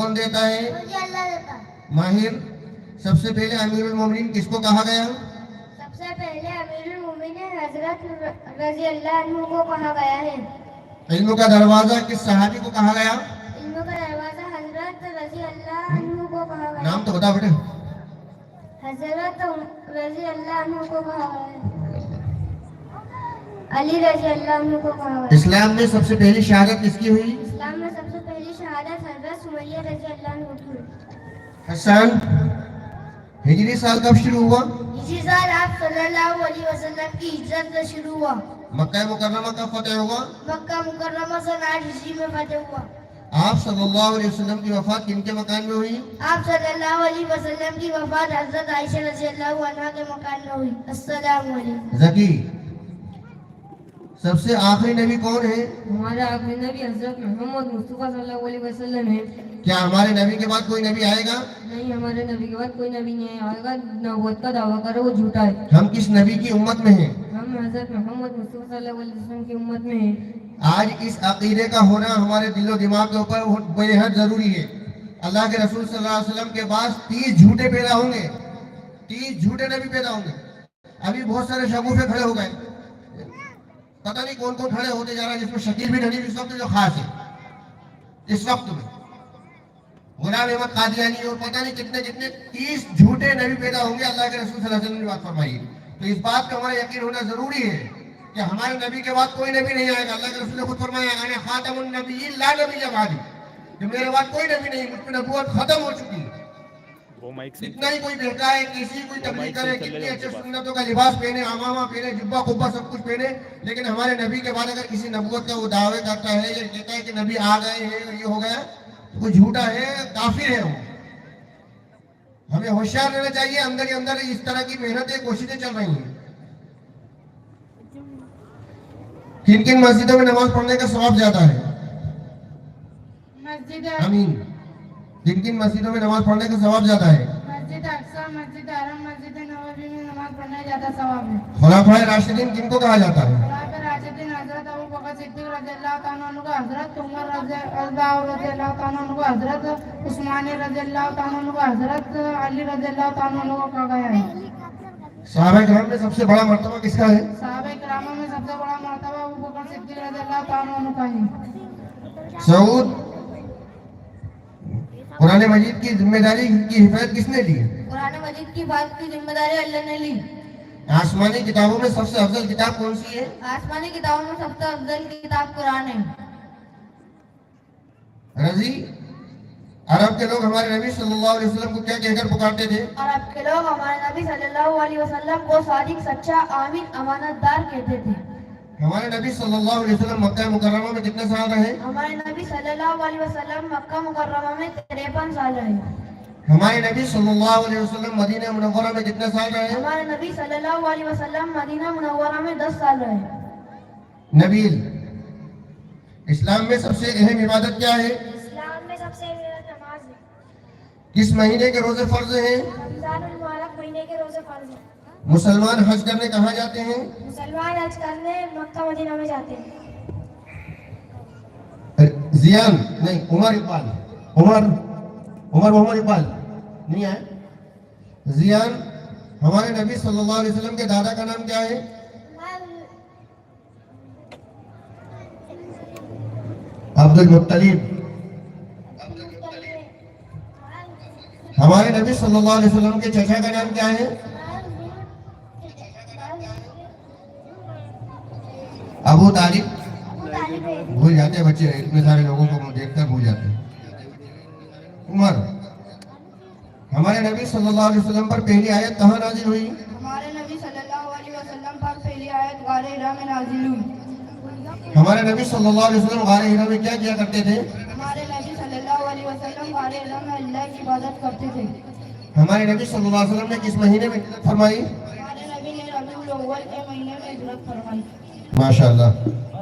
کون دیتا ہے؟ مجھے اللہ دیتا ہے. ماہر سب سے پہلے امیر المومنین کس کو کہا گیا؟ سب سے پہلے امیر المومنین حضرت رضی اللہ عنہ کو کہا گیا ہے. علم کا دروازہ کس صحابی کو کہا گیا؟ علم کا دروازہ حضرت رضی اللہ عنہ کو کہا گیا. نام تو بتا بیٹے. حضرت رضی اللہ عنہ کو کہا گیا. علی رضی اللہ عنہ کو کہا گیا. اسلام میں سب سے پہلی شہادت کس کی ہوئی؟ اسلام میں سب سے پہلی شہادت حضرت سمیہ رضی اللہ عنہ کی ہوئی. حسان ہجری سال کب شروع ہوا؟ اسی سال آپ صلی اللہ علیہ وسلم کی ہجرت سے شروع ہوا. مکہ مکرمہ کب فتح ہوا؟ مکہ مکرمہ سن 8 ہجری میں فتح ہوا. آپ صلی اللہ علیہ وسلم کی وفات کن کے مکان میں ہوئی؟ آپ صلی اللہ علیہ وسلم کی وفات حضرت عائشہ رضی اللہ عنہا کے مکان میں ہوئی. السلام علیکم. ذکی سب سے آخری نبی کون ہے؟ ہمارا آخری نبی حضرت محمد مصطفیٰ صلی اللہ علیہ وسلم ہے. کیا ہمارے نبی کے بعد کوئی نبی آئے گا؟ نہیں، ہمارے نبی کے بعد کوئی نبی نہیں آئے گا. نبوت کا دعویٰ کرے وہ جھوٹا ہے. ہم کس نبی کی امت میں ہیں؟ ہم حضرت محمد مصطفیٰ صلی اللہ علیہ وسلم کی امت میں ہیں. آج اس عقیدے کا ہونا ہمارے دل و دماغ کے اوپر بے حد ضروری ہے. اللہ کے رسول صلی اللہ علیہ وسلم کے بعد 30 جھوٹے پیدا ہوں گے. 30 جھوٹے نبی پیدا ہوں گے. ابھی بہت سارے شگوفے کھڑے ہو گئے. پتہ نہیں کون کون کھڑے ہوتے جا رہا ہے، جس میں شکیل بھی نہیں اس وقت جو خاص ہے. اس وقت میں غلام احمد قادیانی اور پتہ نہیں کتنے 30 جھوٹے نبی پیدا ہوں گے. اللہ کے رسول صلی اللہ علیہ وسلم نے بات فرمائی. تو اس بات کا ہمارا یقین ہونا ضروری ہے کہ ہمارے نبی کے بعد کوئی نبی نہیں آئے گا. اللہ کے رسول نے خود فرمایا انا خاتم النبیین لا نبی بعدی، کہ میرے بعد کوئی نبی نہیں، مجھ پہ نبوت ختم ہو چکی ہے. اتنا ہی کوئی بہتا ہے، کسی کوئی تبلیغ کرے، کتنی اچھے سنتوں کا لباس پہنے، عمامہ پہنے، جبہ قبہ سب کچھ پہنے، لیکن ہمارے نبی کے بعد اگر کسی نبوت کا وہ دعوے کرتا ہے یا کہتا ہے کہ نبی آ گئے ہیں یہ ہو گیا، تو وہ جھوٹا ہے، کافر ہے. وہ ہمیں ہوشیار رہنا چاہیے. اندر ہی اندر اس طرح کی محنتیں کوششیں چل رہی ہیں. کن کن مسجدوں میں نماز پڑھنے کا ثواب زیادہ ہے؟ مسجد آمین. کن کن مسجدوں میں نماز پڑھنے کا ثواب زیادہ ہے؟ مسجد اقصی، مسجد حرم، مسجد نبوی میں نماز پڑھنا زیادہ ثواب ہے. خلفائے راشدین کن کو کہا جاتا ہے؟ خلفائے راشدین حضرت ابو بکر صدیق رضی اللہ تعالیٰ عنہ کو، حضرت عمر رضی اللہ تعالیٰ عنہ کو، حضرت عثمان رضی اللہ تعالیٰ عنہ کو، حضرت علی رضی اللہ تعالیٰ عنہ کو کہا گیا ہے. صحابہ کرام میں سب سے بڑا مرتبہ کس کا ہے؟ صحابہ کرام میں سب سے بڑا مرتبہ ابو بکر صدیق رضی اللہ تعالیٰ عنہ کا ہے. سعود قرآن مجید کی ذمہ داری کی حفاظت کس نے لی؟ قرآن مجید کی بات کی ذمہ داری اللہ نے لی. آسمانی کتابوں میں سب سے افضل کتاب کون سی ہے؟ آسمانی کتابوں میں سب سے افضل کتاب قرآن ہے. رضی عرب کے لوگ ہمارے نبی صلی اللہ علیہ وسلم کو کیا کہہ کر پکارتے تھے؟ عرب کے لوگ ہمارے نبی صلی اللہ علیہ وسلم کو صادق، سچا، آمین، امانت دار کہتے تھے. ہمارے نبی صلی اللہ علیہ وسلم مکہ مکرمہ میں کتنے سال رہے؟ ہمارے نبی صلی اللہ علیہ وسلم مکہ مکرمہ میں 53 سال رہے. ہمارے نبی صلی اللہ علیہ وسلم مدینہ منورہ میں کتنے سال رہے؟ ہمارے نبی صلی اللہ علیہ وسلم مدینہ منورہ میں 10 سال رہے. نبیل اسلام میں سب سے اہم عبادت کیا ہے؟ اسلام میں سب سے اہم نماز ہے. کس مہینے کے روزے فرض ہیں؟ رمضان المبارک مہینے کے روزے فرض ہیں. مسلمان حج کرنے کہاں جاتے ہیں؟ مسلمان حج کرنے مکہ مدینہ میں جاتے ہیں. زیان نہیں، عمر محمد اقبال نہیں آئے. زیان ہمارے نبی صلی اللہ علیہ وسلم کے دادا کا نام کیا ہے؟ عبد المطلب. ہمارے نبی صلی اللہ علیہ وسلم کے چچا کا نام کیا ہے؟ ابو طالب. بھول جاتے ہیں بچے، اتنے سارے لوگوں کو دیکھ کر بھول جاتے ہیں. عمر ہمارے نبی صلی اللہ علیہ وسلم پر پہلی آیت کہاں نازل ہوئی؟ ہمارے نبی صلی اللہ علیہ وسلم پر پہلی آیت غار ہرا میں نازل ہوئی. ہمارے نبی صلی اللہ علیہ وسلم غار ہرا میں کیا کیا کرتے تھے؟ ہمارے نبی صلی اللہ علیہ وسلم غار ہرا میں اللہ کی عبادت کرتے تھے. ہمارے نبی صلی اللہ علیہ وسلم نے کس مہینے میں ہجرت فرمائی؟ ہمارے نبی نے ربیع الاول کے مہینے میں ہجرت فرمائی. ماشاءاللہ.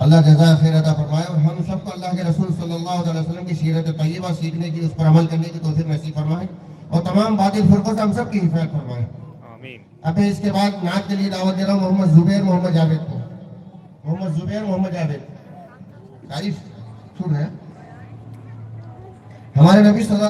اللہ جزائے خیر عطا فرمائے اور ہم سب کو اللہ کے رسول صلی اللہ علیہ وسلم کی سیرت طیبہ سیکھنے کی، اس پر عمل کرنے کی توفیق نصیب فرمائے اور تمام باطل فرقوں سے ہم سب کی حفاظت فرمائے. آمین. اب اس کے بعد نعت کے لیے دعوت دے رہا ہوں محمد زبیر محمد جاوید کو. محمد زبیر محمد جاوید تعریف سن رہے ہیں. ہمارے نبی صلی اللہ